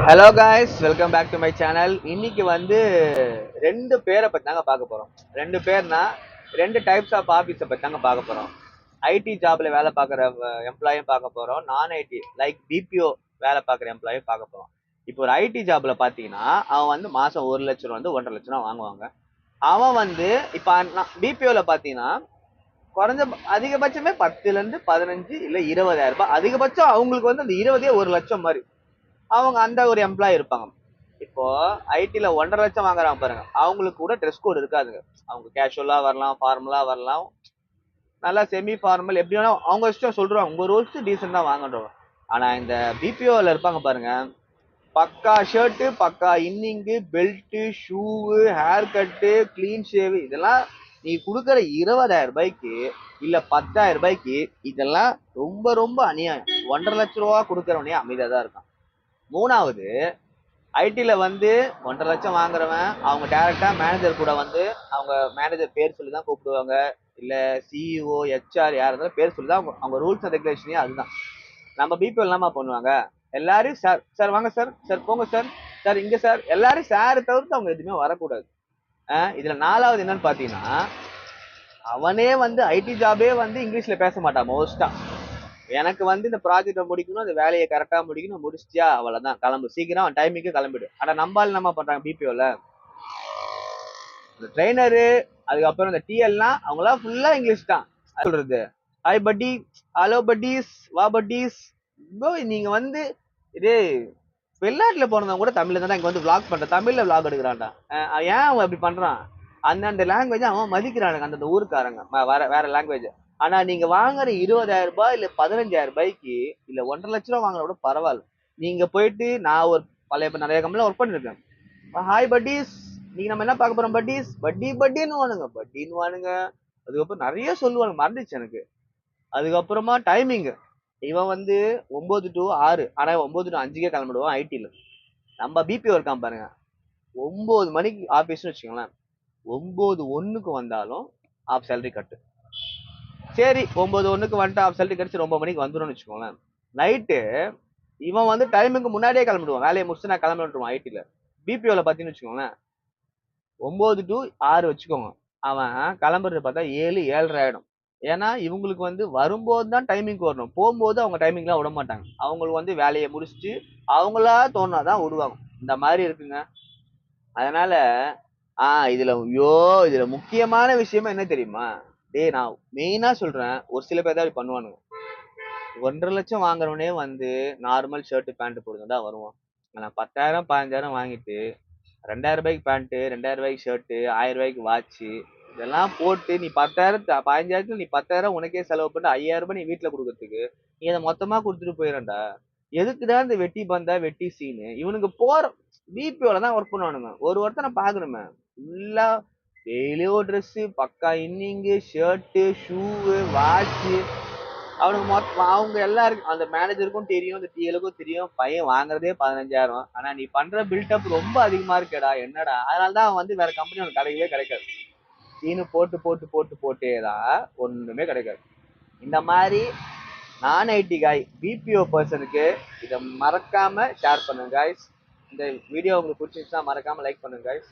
Hello guys, welcome back to my channel. இன்னைக்கு வந்து ரெண்டு பேரை பத்தி தாங்க பார்க்க போறோம். ரெண்டு பேர்னா ரெண்டு டைப்ஸ் ஆஃப் ஆஃபீஸை பத்தி தாங்க பார்க்க போறோம். ஐடி ஜாப்ல வேலை பார்க்குற எம்ப்ளாயும் பார்க்க போறோம். நான் ஐடி லைக் பிபிஓ வேலை பார்க்குற எம்ப்ளாயும் பார்க்க போறோம். இப்போ ஒரு ஐடி ஜாப்ல பாத்தீங்கன்னா அவன் வந்து மாசம் 1 லட்சம் வந்து 1.5 லட்சம் வாங்குவாங்க. அவன் வந்து இப்ப பிபிஓல பாத்தீங்கன்னா குறைஞ்ச அதிகபட்சமே 10 ல இருந்து 15 இல்ல 20,000 ரூபாய். அதிகபட்சம் அவங்களுக்கு வந்து அந்த 20 1 லட்சம் மாதிரி அவங்க அந்த ஒரு எம்ப்ளாயி இருப்பாங்க. இப்போ ஐடில 1.5 லட்சம் வாங்குறாங்க பாருங்க, அவங்களுக்கு கூட ட்ரெஸ் கோட் இருக்காதுங்க. அவங்க கேஷுவலா வரலாம், ஃபார்மலா வரலாம், நல்லா செமி ஃபார்மல் எப்படி வேணா அவங்க இஷ்டம் சொல்றாங்க. உங்க ரூல்ஸ் டீசெண்டா வாங்கன்றோம். ஆனா இந்த பிபிஓல இருப்பாங்க பாருங்க, பக்கா ஷர்ட், பக்கா இன்னிங்கு, belt, shoe, hair cut, clean shave, இதெல்லாம் நீ கொடுக்குற 20,000 ரூபாய்க்கு இல்ல 10,000 ரூபாய்க்கு இதெல்லாம் ரொம்ப ரொம்ப அநியாயம். 1.5 லட்சம் ரூபா கொடுக்கறவனே அமைதியா தான் இருக்கான். மூணாவது, ஐடில வந்து 1.5 லட்சம் வாங்குறவன் அவங்க டைரக்டா மேனேஜர் கூட வந்து அவங்க மேனேஜர் பேர் சொல்லி தான் கூப்பிடுவாங்க. இல்ல சிஇஓ, ஹெச்ஆர் யார் இருந்தாலும் பேர் சொல்லி தான் அவங்க ரூல்ஸ் அண்ட் ரெகுலேஷனே அதுதான். நம்ம பிபிஎல் என்னமா பண்ணுவாங்க, எல்லாரும் சார் சார் வாங்க சார், சார் போங்க சார், சார் இங்க சார், எல்லாரும் சார் தவிர்த்து அவங்க எதுவுமே வரக்கூடாது. இதுல நாலாவது என்னன்னு பாத்தீங்கன்னா, அவனே வந்து ஐடி ஜாபே வந்து இங்கிலீஷ்ல பேச மாட்டான் மோஸ்டா. எனக்கு வந்து இந்த ப்ராஜெக்டை முடிக்கணும், இந்த வேலையை கரெக்டா முடிக்கணும், முடிச்சிட்டியா அவ்வளவுதான், கிளம்பு, சீக்கிரம் அவன் டைமுக்கு கிளம்பிடு. ஆனா நம்பால் நம்ம பண்றாங்க பிபிஓல, இந்த ட்ரெயினரு அதுக்கப்புறம் இந்த டிஎல்லாம் அவங்களாம் ஃபுல்லா இங்கிலீஷ் தான் சொல்றது. ஹாய் பட்டி, ஹலோ பட்டீஸ், வா பட்டீஸ். நீங்க வந்து இதே வெளிநாட்டுல போனவங்க கூட தமிழ்ல தான் இங்க வந்து விளாக் பண்ற, தமிழ்ல விளாக் எடுக்கிறான்டா. ஏன் அவன் அப்படி பண்றான், அந்தந்த லாங்குவேஜ் அவன் மதிக்கிறானுங்க அந்தந்த ஊருக்காரங்க, வேற லாங்குவேஜ். ஆனா நீங்க வாங்குற 20,000 ரூபாய் இல்ல 15,000 ரூபாய்க்கு இல்ல 1.5 லட்சம் ரூபாய் வாங்குற கூட பரவாயில்ல. நீங்க போயிட்டு நான் ஒரு நிறைய கம்பெனில ஒர்க் பண்ணிருக்கேன். ஹாய் பட்டீஸ், நீங்க நம்ம என்ன பார்க்க போறோம் பட்டீஸ், பட்டின்னு வானுங்க. அதுக்கப்புறம் நிறைய சொல்லுவாங்க, மறந்துச்சு எனக்கு. அதுக்கப்புறமா டைமிங், இவன் வந்து 9 to 6, ஆனா 9 to 5 கிளம்பிடுவான் ஐடில. நம்ம பிபிஓ இருக்கான் பாருங்க, 9 மணிக்கு ஆபீஸ்னு வச்சுக்கோங்களேன், 9:01 வந்தாலும் ஆஃப் சேலரி கட்டு. சரி, 9:01 வந்துட்டு ஆஃப் சேலரி கடிச்சு 9 மணிக்கு வந்துடும் வச்சுக்கோங்களேன். நைட்டு இவன் வந்து டைமுக்கு முன்னாடியே கிளம்பிடுவான், வேலையை முடிச்சு நான் கிளம்பிடுவான் ஐடில. பிபிஓல பாத்தீங்கன்னு வச்சுக்கோங்களேன், 9 to 6 வச்சுக்கோங்க, அவன் கிளம்புறது பார்த்தா 7, 7:30 ஆயிடும். ஏன்னா இவங்களுக்கு வந்து வரும்போது தான் டைமிங் வரணும், போகும்போது அவங்க டைமிங்லாம் விட மாட்டாங்க. அவங்களுக்கு வந்து வேலையை முடிச்சுட்டு அவங்களா தோணாதான் விடுவாங்க. இந்த மாதிரி இருக்குங்க. அதனால இதுல முக்கியமான விஷயமா என்ன தெரியுமா, நான் மெயினா சொல்றேன், ஒரு சில பேர் தான் பண்ணுவானுங்க. 1.5 லட்சம் வாங்குறவனே வந்து நார்மல் ஷர்ட் பேண்ட் போடுறதா வருவான். ஆனா 10,000 15,000 வாங்கிட்டு 2,000 ரூபாய்க்கு பேண்ட், 2,000 ரூபாய்க்கு ஷர்ட், 1,000 ரூபாய்க்கு வாட்ச், இதெல்லாம் போட்டு நீ 10,000 15,000 நீ 10,000 உனக்கே செலவு பண்ணி 5,000 ரூபாய் நீ வீட்டுல கொடுக்கறதுக்கு நீ அதை மொத்தமா கொடுத்துட்டு போயிடறா. எதுக்குதான் இந்த வெட்டி பந்தா வெட்டி சீனு இவனுக்கு போற. பிபிஓல தான் ஒர்க் பண்ணுவானுங்க. ஒரு ஒருத்தனை பாக்கணுமே, ஃபுல்லா டெய்லி ஒரு ட்ரெஸ், பக்கா இன்னிங்கு, ஷர்ட், ஷூ, வாட்ச். அவனுக்கு மொத்தம் அவங்க எல்லாருக்கும், அந்த மேனேஜருக்கும் தெரியும், அந்த டிஎலுக்கும் தெரியும், பையன் வாங்குறதே 15,000. ஆனா நீ பண்ற பில்டப் ரொம்ப அதிகமா இருக்கேடா, என்னடா. அதனாலதான் அவன் வந்து வேற கம்பெனி அவனுக்கு கிடைக்கவே கிடைக்காது. சீனு போட்டு போட்டு போட்டு போட்டேதான் ஒண்ணுமே கிடைக்காது. இந்த மாதிரி நான் ஐடி காய் பிபிஓ பர்சனுக்கு இதை மறக்காம ஷேர் பண்ணுங்க காய்ஸ். இந்த வீடியோ உங்களுக்கு பிடிச்சிருந்துச்சுன்னா மறக்காம லைக் பண்ணுங்க காய்ஸ்.